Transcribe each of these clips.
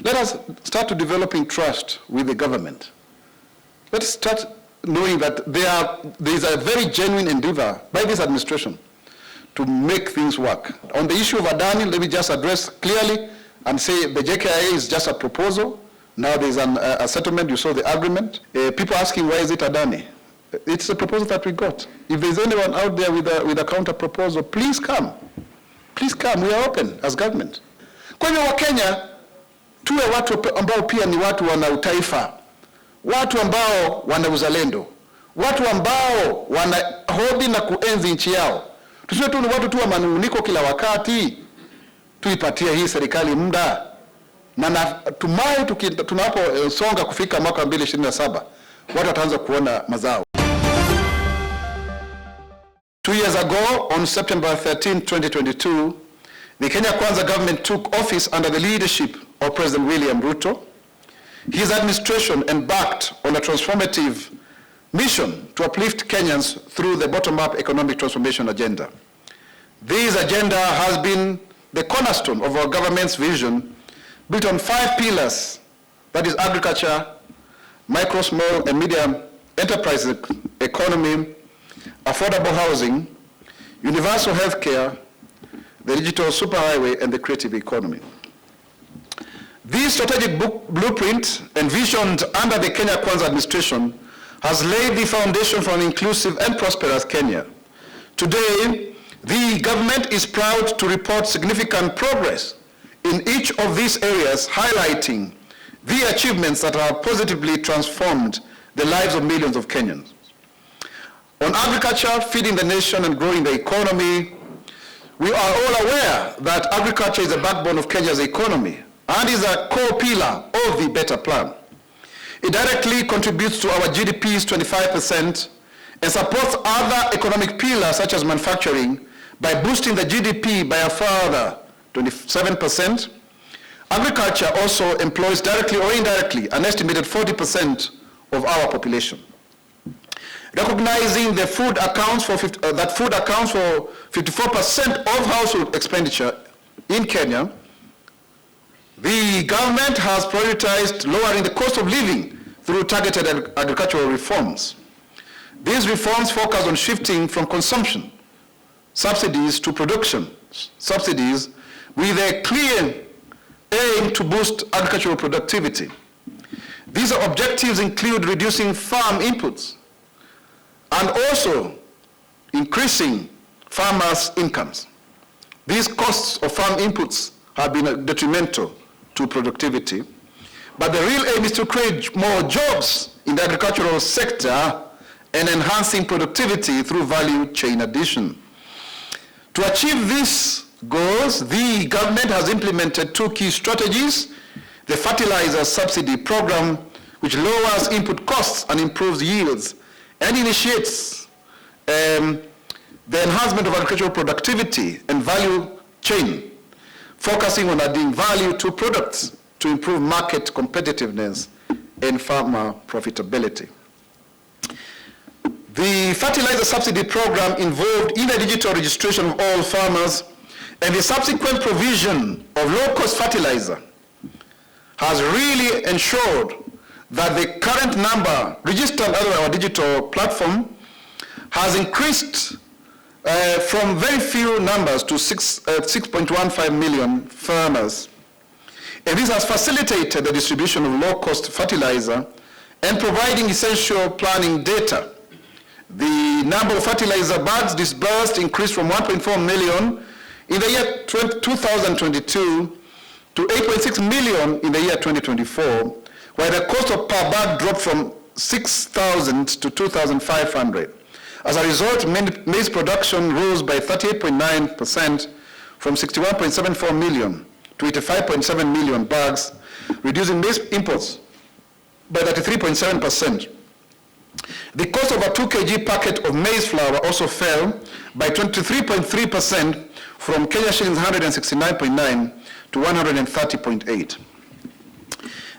Let us start to developing trust with the government. Let us start knowing that there is a very genuine endeavor by this administration to make things work. On the issue of Adani, let me just address clearly and say the Jkia is just a proposal. Now there's a settlement, you saw the agreement. People asking, why is it Adani? It's a proposal that we got. If there's anyone out there with a counter proposal, please come. Please come, we are open as government. Kwa hivyo Wakenya, tuwe watu ambao pia ni watu wana utaifa, watu ambao wana uzalendo, watu ambao wana hodi na kuenzi nchi yao. Tusiwe tu ni watu tu wa manunguniko kila wakati. Tuipatie hii serikali muda. Na natumai tunaposonga kufika mwaka 2027, watu wataanza kuona mazao. 2 years ago, on September 13, 2022, the Kenya Kwanza government took office under the leadership of President William Ruto. His administration embarked on a transformative mission to uplift Kenyans through the bottom-up economic transformation agenda. This agenda has been the cornerstone of our government's vision, built on 5 pillars, that is agriculture, micro, small, and medium enterprise economy, affordable housing, universal health care, the digital superhighway, and the creative economy. This strategic blueprint, envisioned under the Kenya Kwanza administration, has laid the foundation for an inclusive and prosperous Kenya. Today, the government is proud to report significant progress in each of these areas, highlighting the achievements that have positively transformed the lives of millions of Kenyans. On agriculture, feeding the nation and growing the economy, we are all aware that agriculture is the backbone of Kenya's economy and is a core pillar of the Better Plan. It directly contributes to our GDP's 25% and supports other economic pillars such as manufacturing by boosting the GDP by a further 27%. Agriculture also employs directly or indirectly an estimated 40% of our population. Recognizing that food accounts for 54% of household expenditure in Kenya, the government has prioritized lowering the cost of living through targeted agricultural reforms. These reforms focus on shifting from consumption subsidies to production subsidies with a clear aim to boost agricultural productivity. These objectives include reducing farm inputs and also increasing farmers' incomes. These costs of farm inputs have been detrimental to productivity, but the real aim is to create more jobs in the agricultural sector and enhancing productivity through value chain addition. To achieve these goals, the government has implemented 2 key strategies: the fertilizer subsidy program, which lowers input costs and improves yields, and initiates the enhancement of agricultural productivity and value chain, focusing on adding value to products to improve market competitiveness and farmer profitability. The fertilizer subsidy program involved in a digital registration of all farmers, and the subsequent provision of low-cost fertilizer has really ensured that the current number registered under our digital platform has increased from very few numbers to 6.15 million farmers. And this has facilitated the distribution of low-cost fertilizer and providing essential planning data. The number of fertilizer bags disbursed increased from 1.4 million in the year 2022 to 8.6 million in the year 2024, while the cost of per bag dropped from 6,000 to 2,500. As a result, maize production rose by 38.9% from 61.74 million to 85.7 million bags, reducing maize imports by 33.7%. The cost of a 2 kg packet of maize flour also fell by 23.3% from Kenya shillings 169.9 to 130.8.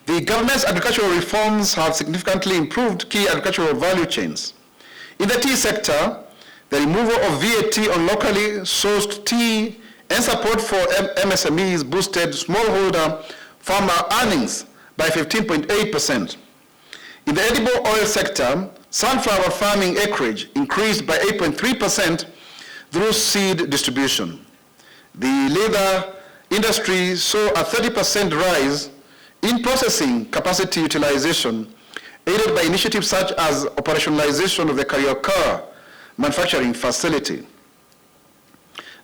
The government's agricultural reforms have significantly improved key agricultural value chains. In the tea sector, the removal of VAT on locally sourced tea and support for MSMEs boosted smallholder farmer earnings by 15.8%. In the edible oil sector, sunflower farming acreage increased by 8.3% through seed distribution. The leather industry saw a 30% rise in processing capacity utilization, aided by initiatives such as operationalization of the Carioca manufacturing facility.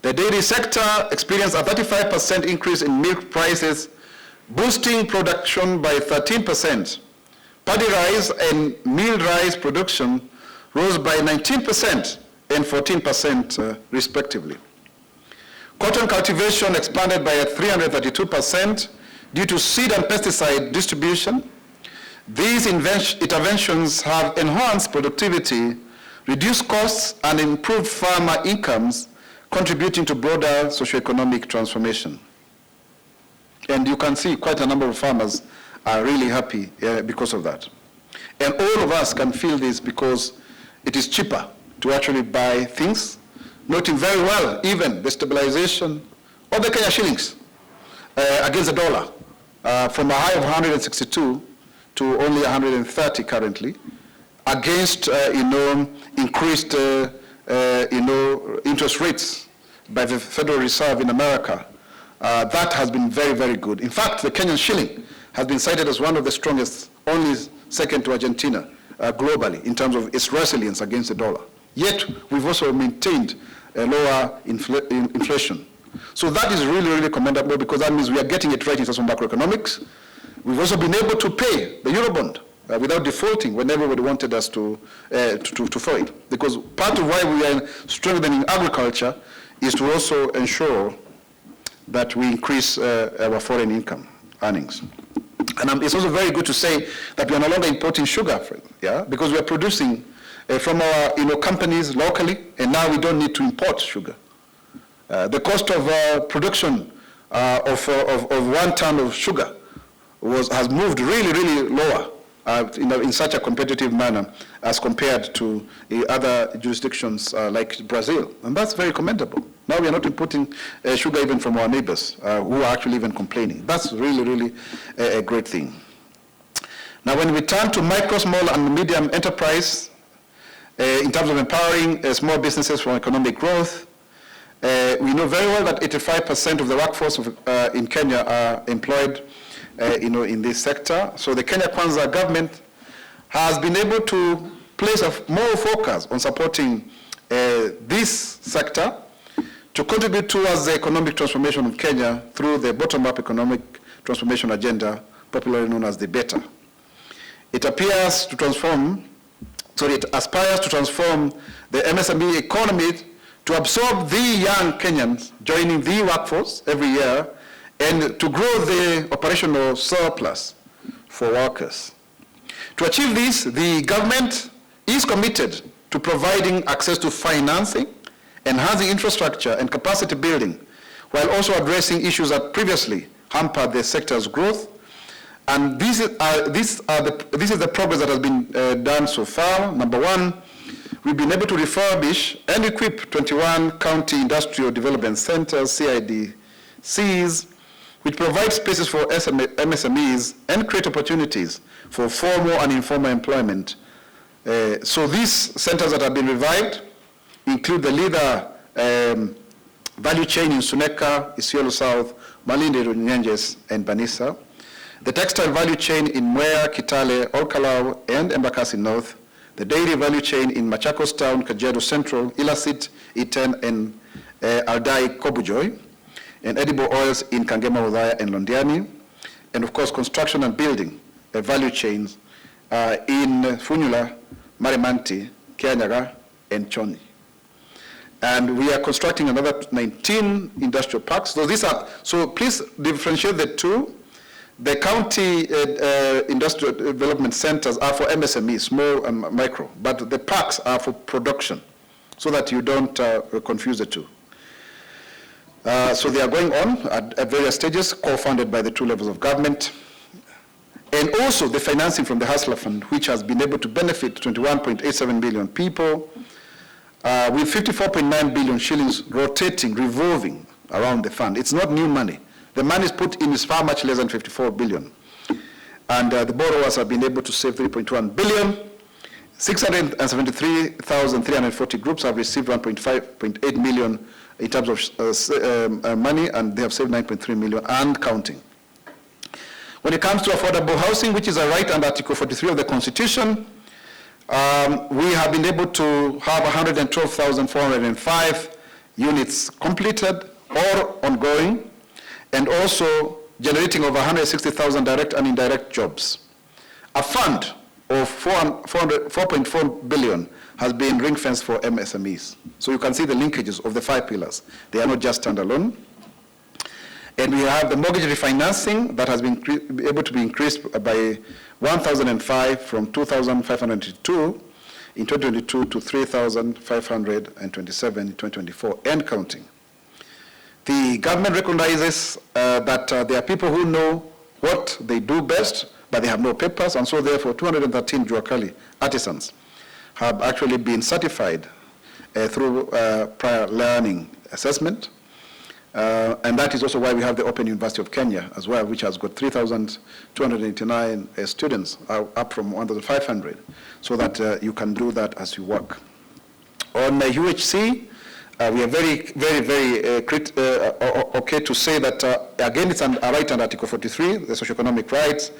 The dairy sector experienced a 35% increase in milk prices, boosting production by 13%. Paddy rice and meal rice production rose by 19% and 14% respectively. Cotton cultivation expanded by 332% due to seed and pesticide distribution. These interventions have enhanced productivity, reduced costs, and improved farmer incomes, contributing to broader socioeconomic transformation. And you can see quite a number of farmers are really happy because of that. And all of us can feel this because it is cheaper to actually buy things, noting very well even the stabilization of the Kenya shillings against the dollar from a high of 162 to only 130 currently, against increased interest rates by the Federal Reserve in America. That has been very, very good. In fact, the Kenyan shilling has been cited as one of the strongest, only second to Argentina globally in terms of its resilience against the dollar. Yet, we've also maintained a lower inflation. So that is really, really commendable, because that means we are getting it right in terms of macroeconomics. We've also been able to pay the Eurobond without defaulting when everybody wanted us to follow it. Because part of why we are strengthening agriculture is to also ensure that we increase our foreign income earnings. And it's also very good to say that we are no longer importing sugar, because we are producing from our companies locally, and now we don't need to import sugar. The cost of production of 1 ton of sugar has moved really, really lower in such a competitive manner as compared to other jurisdictions like Brazil. And that's very commendable. Now we are not importing sugar even from our neighbors who are actually even complaining. That's really, really a great thing. Now when we turn to micro, small, and medium enterprise, in terms of empowering small businesses for economic growth, we know very well that 85% of the workforce in Kenya are employed in this sector. So the Kenya Kwanza government has been able to place more focus on supporting this sector to contribute towards the economic transformation of Kenya through the bottom-up economic transformation agenda, popularly known as the BETA. It aspires to transform the MSME economy to absorb the young Kenyans joining the workforce every year, and to grow the operational surplus for workers. To achieve this, the government is committed to providing access to financing, enhancing infrastructure and capacity building, while also addressing issues that previously hampered the sector's growth. And this is the progress that has been done so far. Number one, we've been able to refurbish and equip 21 county industrial development centers, CIDCs, which provide spaces for MSMEs and create opportunities for formal and informal employment. So these centers that have been revived include the leather value chain in Suneka, Isiolo South, Malindi, Runyenjes, and Banisa, the textile value chain in Mwaura, Kitale, Olkalau, and Embakasi North, the dairy value chain in Machakos Town, Kajiado Central, Ilasit, Iten, and Aldai, Kobujoy, and edible oils in Kangema, Udhaya, and Londiani, and of course construction and building value chains in Funyula, Marimanti, Kianyaga, and Choni. And we are constructing another 19 industrial parks. So please differentiate the two. The county industrial development centers are for MSME, small and micro, but the parks are for production, so that you don't confuse the two. So they are going on at various stages, co-funded by the two levels of government. And also the financing from the Hustler Fund, which has been able to benefit 21.87 billion people, with 54.9 billion shillings rotating, revolving around the fund. It's not new money. the money put in is far much less than 54 billion. And the borrowers have been able to save 3.1 billion. 673,340 groups have received 1.8 million in terms of money, and they have saved 9.3 million and counting. When it comes to affordable housing, which is a right under Article 43 of the Constitution, we have been able to have 112,405 units completed or ongoing, and also generating over 160,000 direct and indirect jobs. A fund of 4.4 billion has been ring-fenced for MSMEs. So you can see the linkages of the 5 pillars. They are not just standalone. And we have the mortgage refinancing that has been able to be increased by 1,005 from 2,502 in 2022 to 3,527 in 2024 and counting. The government recognizes that there are people who know what they do best, but they have no papers, and so therefore 213 Jkia artisans have actually been certified through prior learning assessment. And that is also why we have the Open University of Kenya as well, which has got 3,289 students, up from 1,500, so that you can do that as you work. On UHC, we are very okay to say that, again, it's a right under Article 43, the socioeconomic rights,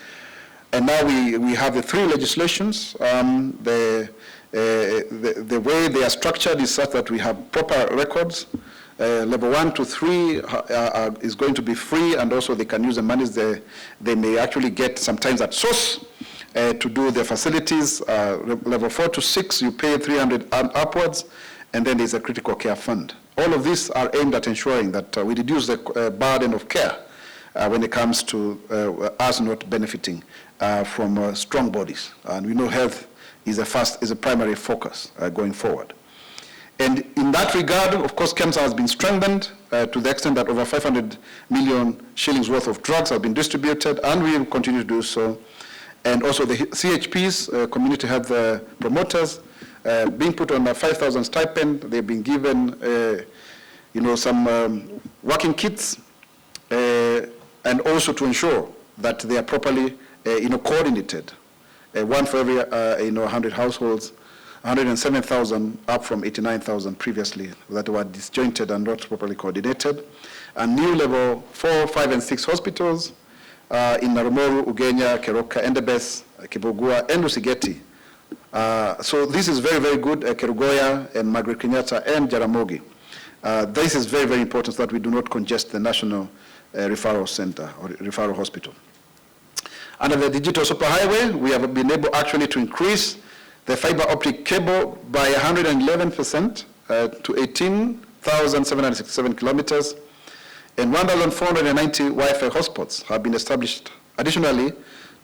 and now we have the 3 legislations. The way they are structured is such that we have proper records. Level 1 to 3 is going to be free, and also they can use the monies they may actually get sometimes at source to do their facilities. Level 4 to 6, you pay 300 and upwards, and then there's a critical care fund. All of these are aimed at ensuring that we reduce the burden of care when it comes to us not benefiting from strong bodies. And we know health is a primary focus going forward. And in that regard, of course, KEMSA has been strengthened to the extent that over 500 million shillings worth of drugs have been distributed, and we will continue to do so. And also the CHPs, community health promoters, being put on a 5,000 stipend. They've been given, some working kits, and also to ensure that they are properly, coordinated. One for every, 100 households. 107,000 up from 89,000 previously that were disjointed and not properly coordinated. And new level 4, 5, and 6 hospitals in Narumoru, Ugenya, Keroka, Endebess, Kibugua, and Usigeti. So this is very, very good, Kerugoya and Margaret Kenyatta and Jaramogi. This is very, very important so that we do not congest the National Referral Center or Referral Hospital. Under the digital superhighway, we have been able actually to increase the fiber optic cable by 111% to 18,767 kilometers, and 1,490 Wi-Fi hotspots have been established. Additionally,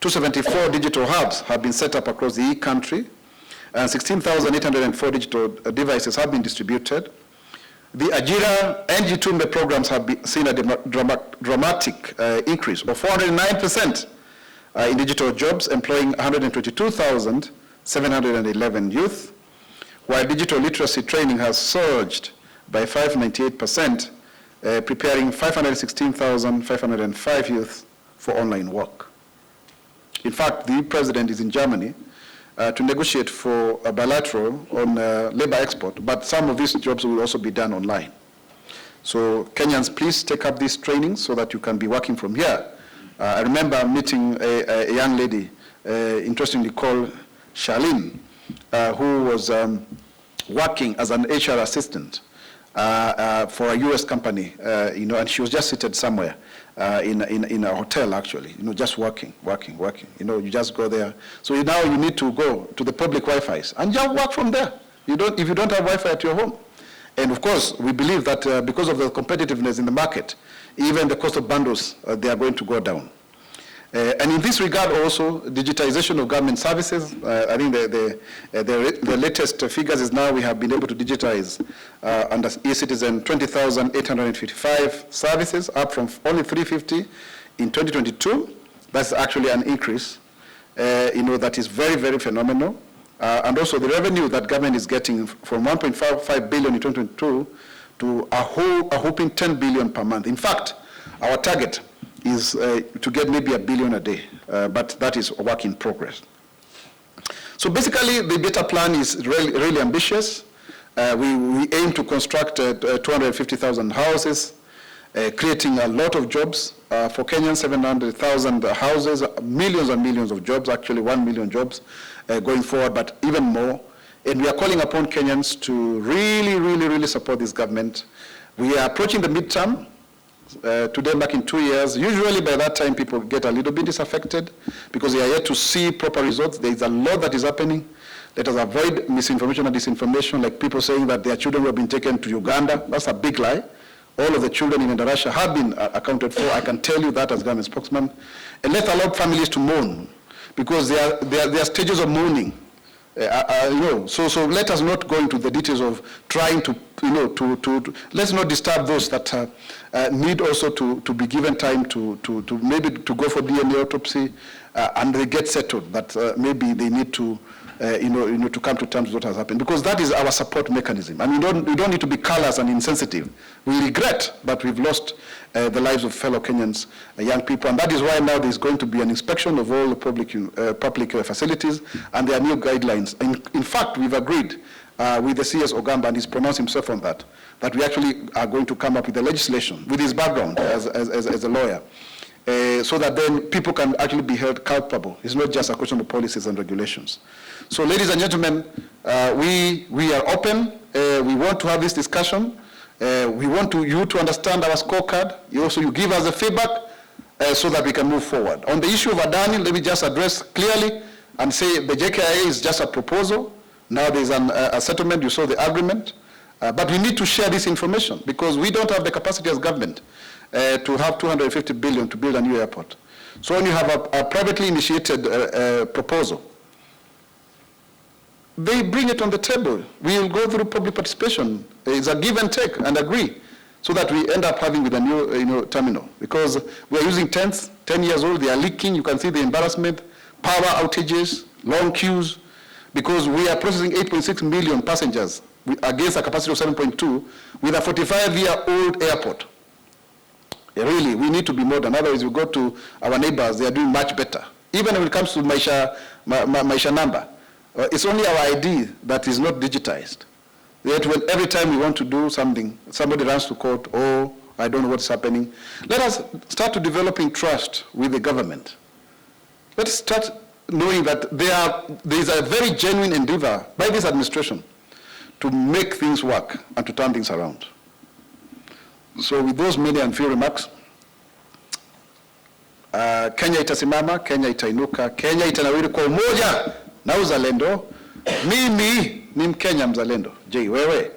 274 digital hubs have been set up across the country, and 16,804 digital devices have been distributed. The Ajira and Jitumbe programs have seen a dramatic increase of 409% in digital jobs, employing 122,711 youth, while digital literacy training has surged by 598%, preparing 516,505 youth for online work. In fact, the president is in Germany to negotiate for a bilateral on labor export, but some of these jobs will also be done online. So Kenyans, please take up these trainings so that you can be working from here. I remember meeting a young lady, interestingly called Charlene, who was working as an HR assistant for a US company, and she was just seated somewhere in a hotel, actually, just working. You just go there. So now you need to go to the public Wi-Fi's and just work from there. If you don't have Wi-Fi at your home. And of course, we believe that because of the competitiveness in the market, even the cost of bundles, they are going to go down. And in this regard also, digitization of government services, I think the latest figures is now we have been able to digitize under eCitizen 20,855 services, up from only 350 in 2022. That's actually an increase, that is very, very phenomenal. And also the revenue that government is getting from 1.55 billion in 2022 to a whopping 10 billion per month. In fact, Our target is to get maybe 1 billion a day, but that is a work in progress. So basically, the better plan is really ambitious. We aim to construct 250,000 houses, creating a lot of jobs for Kenyans, 700,000 houses, millions and millions of jobs, actually 1 million jobs going forward, but even more. And we are calling upon Kenyans to really support this government. We are approaching the midterm. Today, back in 2 years, usually by that time people get a little bit disaffected because they are yet to see proper results. There is a lot that is happening. Let us avoid misinformation and disinformation, like people saying that their children have been taken to Uganda. That's a big lie. All of the children in Endarasha have been accounted for. I can tell you that as government spokesman. And let's allow families to mourn, because there are stages of mourning. So let us not go into the details of trying to, let's not disturb those that need also to be given time to maybe to go for DNA autopsy, and they get settled, that maybe they need to, to come to terms with what has happened, because that is our support mechanism. And we don't need to be callous and insensitive. We regret that we've lost the lives of fellow Kenyans, young people, and that is why now there's going to be an inspection of all the public facilities, and there are new guidelines. In fact, we've agreed with the CS Ogamba, and he's pronounced himself on that we actually are going to come up with the legislation with his background as a lawyer, so that then people can actually be held culpable. It's not just a question of policies and regulations. So, ladies and gentlemen, we are open. We want to have this discussion. We want you to understand our scorecard. You give us the feedback so that we can move forward. On the issue of Adani, let me just address clearly and say the Jkia is just a proposal. Now there's a settlement. You saw the agreement. But we need to share this information, because we don't have the capacity as government to have 250 billion to build a new airport. So when you have a privately initiated proposal, they bring it on the table. We will go through public participation. It's a give and take and agree, so that we end up having with a new terminal. Because we are using 10 years old, they are leaking. You can see the embarrassment, power outages, long queues, because we are processing 8.6 million passengers against a capacity of 7.2 with a 45-year-old airport. Really, we need to be modern. Otherwise, we go to our neighbors, they are doing much better. Even when it comes to Maisha number, it's only our ID that is not digitized. Yet when every time we want to do something, somebody runs to court, oh, I don't know what's happening. Let us start to developing trust with the government. Let's start knowing that there is a very genuine endeavor by this administration to make things work and to turn things around. So with those many and few remarks, Kenya itasimama, Kenya itainuka, Kenya itanawiri kwa umoja na uzalendo. Mimi ni Mkenya mzalendo. Je, wewe?